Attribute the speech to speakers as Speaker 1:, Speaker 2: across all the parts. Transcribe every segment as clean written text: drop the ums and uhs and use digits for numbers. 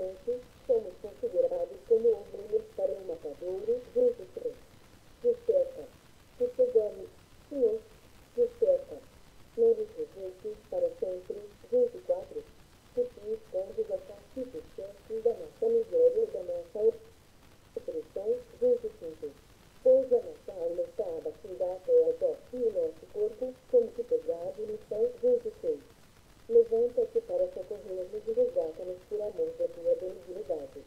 Speaker 1: Atualmente, somos considerados como ovelhas para o matadouro. 23. Desperta, que chegamos, Senhor, desperta. Não nos rejeites para sempre. 24. Que te escondes a satisfação da nossa miséria e da nossa opressão. 25. Pois a nossa alma está abatida até ao pó, e o nosso corpo, como que pesado no chão. 26. Levanta-te para socorrer-nos e resgata-nos por amor da tua benignidade.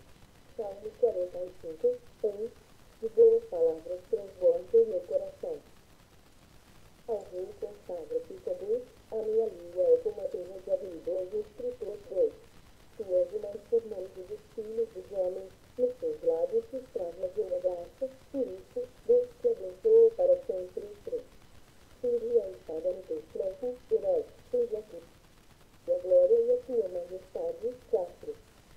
Speaker 1: Salmo 45. De boas palavras transborda o meu coração. Ao rei consagra-te como a minha língua é como a penha de habilidoso escritor. 2. Tu és o mais formoso dos filhos dos homens, nos teus lábios se extravasou a graça, por isso Deus te abençoou para sempre. 3. Cinge a espada no teu flanco, herói, cinge a tua glória e a tua majestade. 4.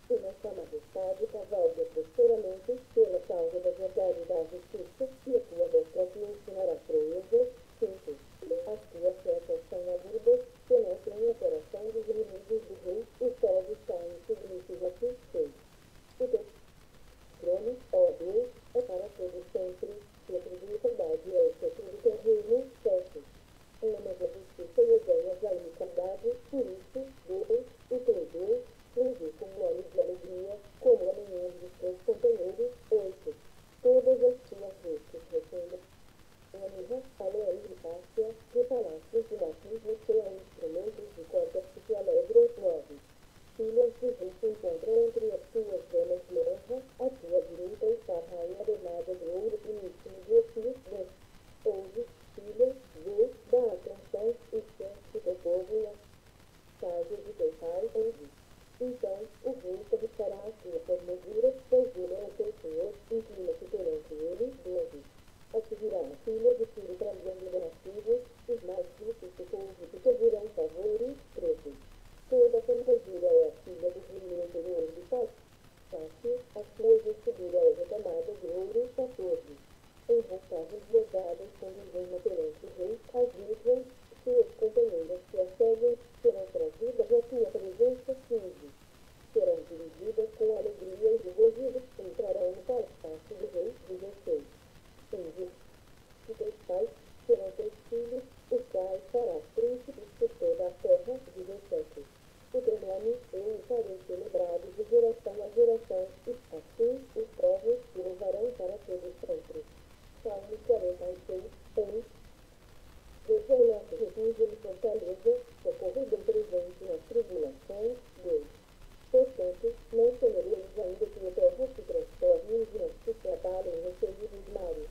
Speaker 1: E nossa majestade cavalga prosperamente pela causa da verdade e da justiça, e a tua destra te ensinará proezas. 5. As tuas setas são agudas, penetram o coração dos inimigos do rei, os povos caem submissos a ti. 6. O teu trono, ó Deus, é para todo sempre, centro de verdade é o centro do teu reino. 7. Amas a justiça e odeias a iniquidade, por isso, Deus, o teu Deus, ungiu com olhos de alegria, como a nenhum dos teus companheiros. 8. Todas as tuas vestes refundam a mirra, aloe e cássia, de palácios de marfim, você é instrumento de cordas que te alegram. 9. Filhas de rei se encontram entre as tuas venas de honra, a tua direita está a rainha adornada de ouro finíssimo de Ofir. 10. Ouve, filha, vê, dá atenção, e esquece teu povo e a casa de teu pai. 11. Então o rei cobiçará a tua formosura, pois ele é o teu Senhor, inclina-te perante ele. 12. Acudirá a filha de filho trazendo donativos, os mais ricos do povo te pedirão favores. 13. Toda formosura é a filha do brilho interior de Fácil, a sua vestidura é retamada de ouro. 14. Em roupagens bordadas conduzem perante o rei, as virgens, suas companheiras que a seguem, serão trazidas à tua presença. 15. Serão dirigidas com alegria e regozijo, entrarão no palácio do rei. 16. E teus pais serão teus filhos, os quais farás príncipes por toda a terra. 17. O teu nome eu o farei celebrado de geração a geração, e assim os povos te louvarão para todo sempre. Salmo 46. Deus é o nosso refúgio e fortaleza, socorro bem presente nas tribulações. 2. Portanto, não temereis ainda que a terra se transforme e os montes se abalem no seio dos mares.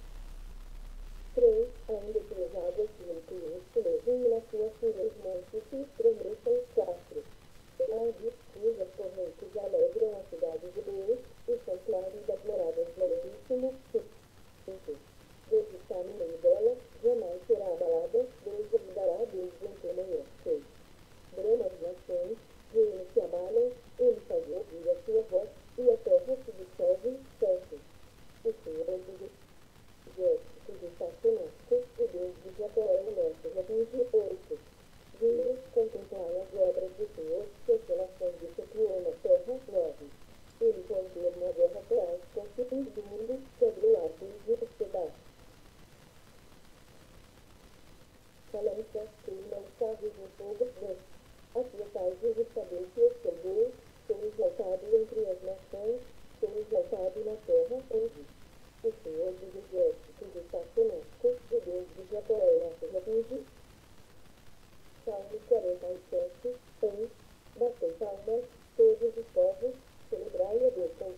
Speaker 1: 3. Ainda que as águas se inclinem e na sua fúria os montes se estremeçam. 4. Onde cujas correntes alegram a cidade de Deus, o santuário das moradas do Altíssimo. 5. Deus está no meio dela, jamais será abalada, Deus a dará desde antemanhã. 6. Brama as nações, reinos se abalam, ele faz ouvir a sua voz, e a terra se dissolve. 7. O Senhor é dos exércitos está conosco, o Deus de Jacó é o nosso refúgio. 8. Vinde, contemplai as obras do Senhor, que as relações efetuou na terra. 9. Ele põe termo à guerra feraz, com os fins do mundo, quebrou árvores e os pedaços. Balança, queima os carros no fogo. 10. A tua paz e restabelece o seu Deus, sou exaltado entre as nações, sou exaltado na terra. 11. O Senhor dos exércitos está conosco, o Deus de Jacó é o nosso refúgio. Salmo 47. Batei palmas, todos os povos, celebrai a Deus com